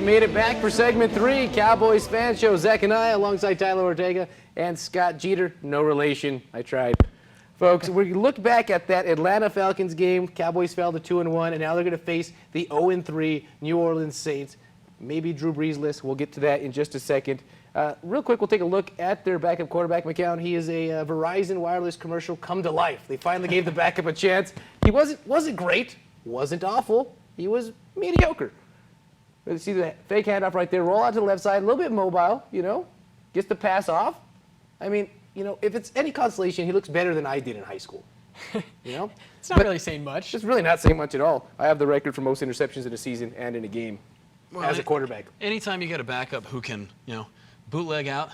you made it back for segment 3, Cowboys Fan Show. Zach and I, alongside Tyler Ortega and Scott Jeter. No relation. I tried. Folks, we look back at that Atlanta Falcons game. Cowboys fell to 2-1, and now they're going to face the 0-3 New Orleans Saints. Maybe Drew Brees-less. We'll get to that in just a second. Real quick, we'll take a look at their backup quarterback, McCown. He is a Verizon wireless commercial come to life. They finally gave the backup a chance. He wasn't great, wasn't awful. He was mediocre. See the fake handoff right there, roll out to the left side, a little bit mobile, gets the pass off. I mean, if it's any consolation, he looks better than I did in high school. It's not really saying much. It's really not saying much at all. I have the record for most interceptions in a season and in a game as a quarterback. Anytime you get a backup who can, bootleg out,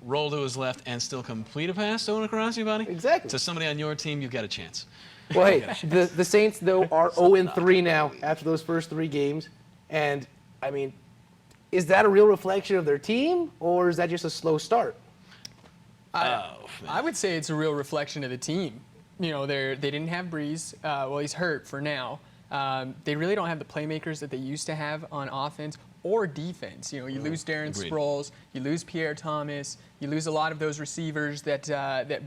roll to his left, and still complete a pass going across you, buddy. Exactly. To somebody on your team, you've got a chance. Well, hey, the Saints, though, are 0-3 now after those first 3 games. And, I mean, is that a real reflection of their team, or is that just a slow start? I would say it's a real reflection of the team. They didn't have Brees. Well, he's hurt for now. They really don't have the playmakers that they used to have on offense or defense. You lose Darren Sproles, you lose Pierre Thomas, you lose a lot of those receivers that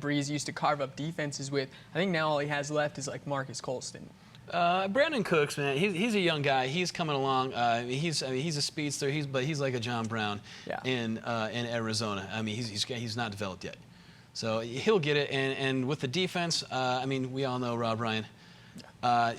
Brees used to carve up defenses with. I think now all he has left is like Marcus Colston. Brandon Cooks, man, he's a young guy. He's coming along. He's a speedster. But he's like a John Brown in Arizona. I mean, he's not developed yet, so he'll get it. And with the defense, I mean, we all know Rob Ryan.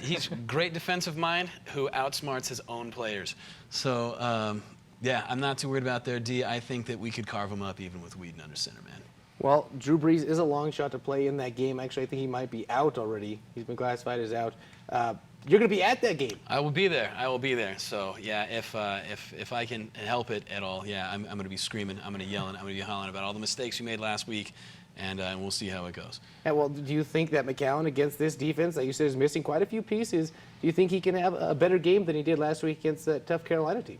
He's a great defensive mind who outsmarts his own players. So yeah, I'm not too worried about their D. I think that we could carve them up even with Whedon under center, man. Well, Drew Brees is a long shot to play in that game. Actually, I think he might be out already. He's been classified as out. You're going to be at that game. I will be there. I will be there. So yeah, if I can help it at all, yeah, I'm going to be screaming. I'm going to be yelling. I'm going to be hollering about all the mistakes you made last week, and we'll see how it goes. And well, do you think that McCown against this defense that you said is missing quite a few pieces? Do you think he can have a better game than he did last week against that tough Carolina team?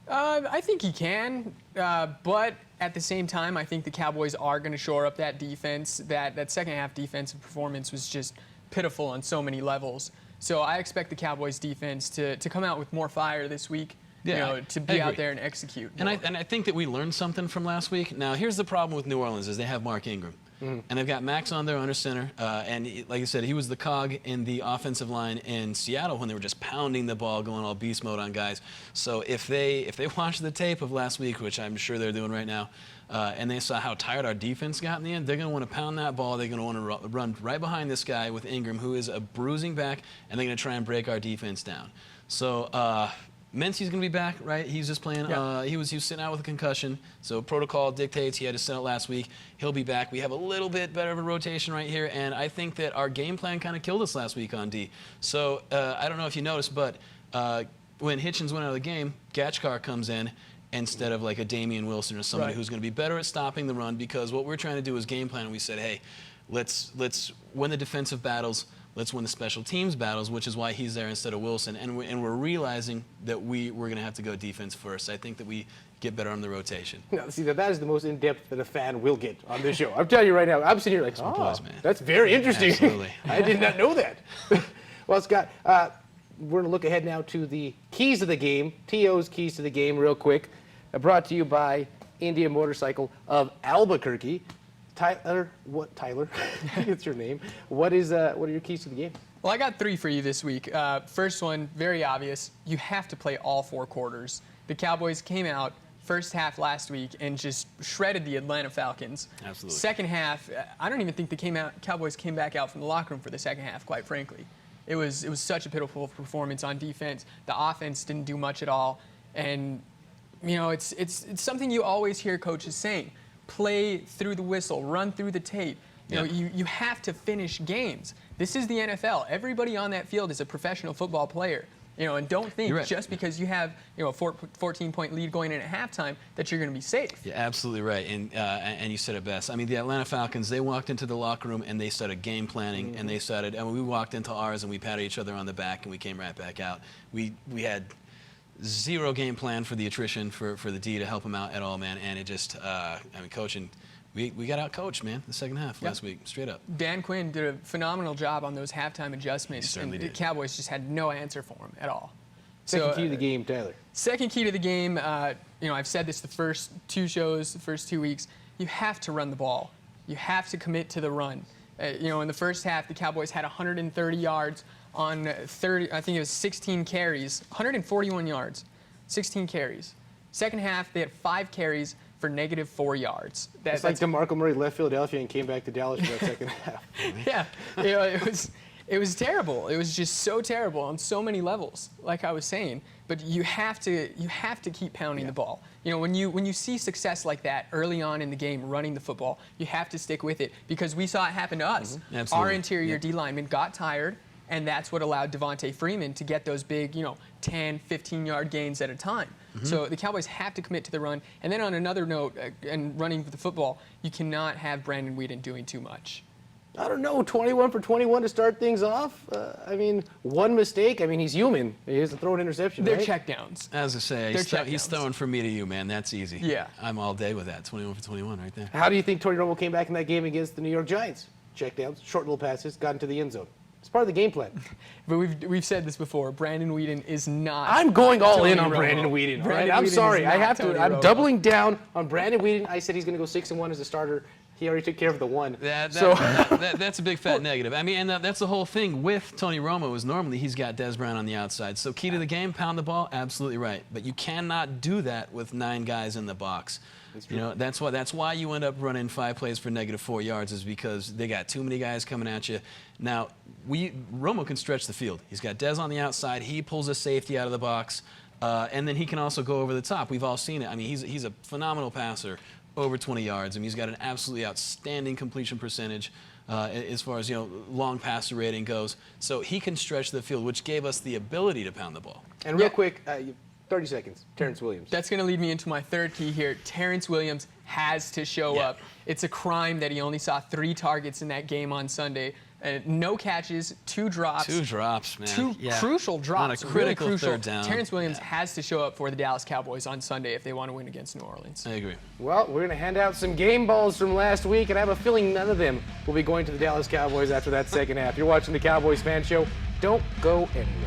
I think he can, but at the same time, I think the Cowboys are going to shore up that defense. That second half defensive performance was just pitiful on so many levels. So I expect the Cowboys defense to come out with more fire this week. To be out there and execute. And I think that we learned something from last week. Now, here's the problem with New Orleans is they have Mark Ingram. And they've got Max on there under center. And like I said, he was the cog in the offensive line in Seattle when they were just pounding the ball, going all beast mode on guys. So if they watch the tape of last week, which I'm sure they're doing right now, and they saw how tired our defense got in the end, they're going to want to pound that ball. They're going to want to run right behind this guy with Ingram, who is a bruising back, and they're going to try and break our defense down. So Mency's going to be back, right? He's just playing. Yeah. He was sitting out with a concussion, so protocol dictates he had to sit out last week. He'll be back. We have a little bit better of a rotation right here, and I think that our game plan kind of killed us last week on D. So I don't know if you noticed, but when Hitchens went out of the game, Gatchkar comes in instead of like a Damian Wilson or somebody who's going to be better at stopping the run, because what we're trying to do is game plan. We said, hey, let's win the defensive battles. Let's win the special teams battles, which is why he's there instead of Wilson. And we're realizing that we're going to have to go defense first. I think that we get better on the rotation. Now, see, that is the most in-depth that a fan will get on this show. I'm telling you right now, I'm sitting here like, that's very interesting. Absolutely. I did not know that. Well, Scott, we're going to look ahead now to the keys of the game, TO's keys to the game real quick, brought to you by India Motorcycle of Albuquerque. Tyler, it's your name. What are your keys to the game? Well, I got 3 for you this week. First one, very obvious. You have to play all 4 quarters. The Cowboys came out first half last week and just shredded the Atlanta Falcons. Absolutely. Second half, I don't even think the Cowboys came back out from the locker room for the second half, quite frankly. It was such a pitiful performance on defense. The offense didn't do much at all. And, it's something you always hear coaches saying. Play through the whistle, run through the tape. You have to finish games. This is the NFL. Everybody on that field is a professional football player. And don't think just because you have a 14-point lead going in at halftime that you're going to be safe. You're absolutely right, and you said it best. I mean, the Atlanta Falcons, they walked into the locker room and they started game planning, and we walked into ours and we patted each other on the back and we came right back out. We had zero game plan for the attrition for the D to help him out at all, man. And it just, coaching, we got out coached, man, the second half last week, straight up. Dan Quinn did a phenomenal job on those halftime adjustments, and the did. Cowboys just had no answer for him at all. Second key to the game, Tyler. Second key to the game, I've said this the first 2 shows, the first 2 weeks, you have to run the ball. You have to commit to the run. In the first half, the Cowboys had 130 yards on 16 carries, 141 yards, 16 carries. Second half, they had 5 carries for -4 yards. It's like DeMarco Murray left Philadelphia and came back to Dallas for that second half. Yeah, it was terrible. It was just so terrible on so many levels, like I was saying. But you have to keep pounding the ball. When you see success like that early on in the game, running the football, you have to stick with it because we saw it happen to us. Absolutely. Our interior D linemen got tired, and that's what allowed Devontae Freeman to get those big, 10, 15-yard gains at a time. So the Cowboys have to commit to the run. And then on another note, and running the football, you cannot have Brandon Weeden doing too much. I don't know, 21 for 21 to start things off. One mistake. He's human. He has to throw an interception. They're right? checkdowns. As I say, he's throwing from me to you, man. That's easy. Yeah. I'm all day with that. 21 for 21 right there. How do you think Tony Romo came back in that game against the New York Giants? Checkdowns, short little passes, got into the end zone. It's part of the game plan. But we've said this before. Brandon Weeden is not. I'm going all Tony in on Romo. Brandon Weeden. All right? Brandon I'm Weeden sorry. is I not have to. Tony I'm Romo. doubling down on Brandon Weeden. I said he's going to go 6-1 as a starter. He already took care of the one. That's a big fat negative. That's the whole thing with Tony Romo is normally he's got Des Bryant on the outside. So key to the game, pound the ball, absolutely right. But you cannot do that with 9 guys in the box. That's why you end up running 5 plays for -4 yards is because they got too many guys coming at you. Now, Romo can stretch the field. He's got Des on the outside. He pulls a safety out of the box, and then he can also go over the top. We've all seen it. He's a phenomenal passer. Over 20 yards. He's got an absolutely outstanding completion percentage as far as long passer rating goes. So he can stretch the field, which gave us the ability to pound the ball. And real quick, 30 seconds. Terrence Williams. That's going to lead me into my third key here. Terrence Williams has to show up. It's a crime that he only saw 3 targets in that game on Sunday. No catches, 2 drops. 2 drops, man. 2 crucial drops. On a critical really crucial. third down. Terrence Williams has to show up for the Dallas Cowboys on Sunday if they want to win against New Orleans. I agree. Well, we're going to hand out some game balls from last week, and I have a feeling none of them will be going to the Dallas Cowboys after that second half. You're watching the Cowboys Fan Show. Don't go anywhere.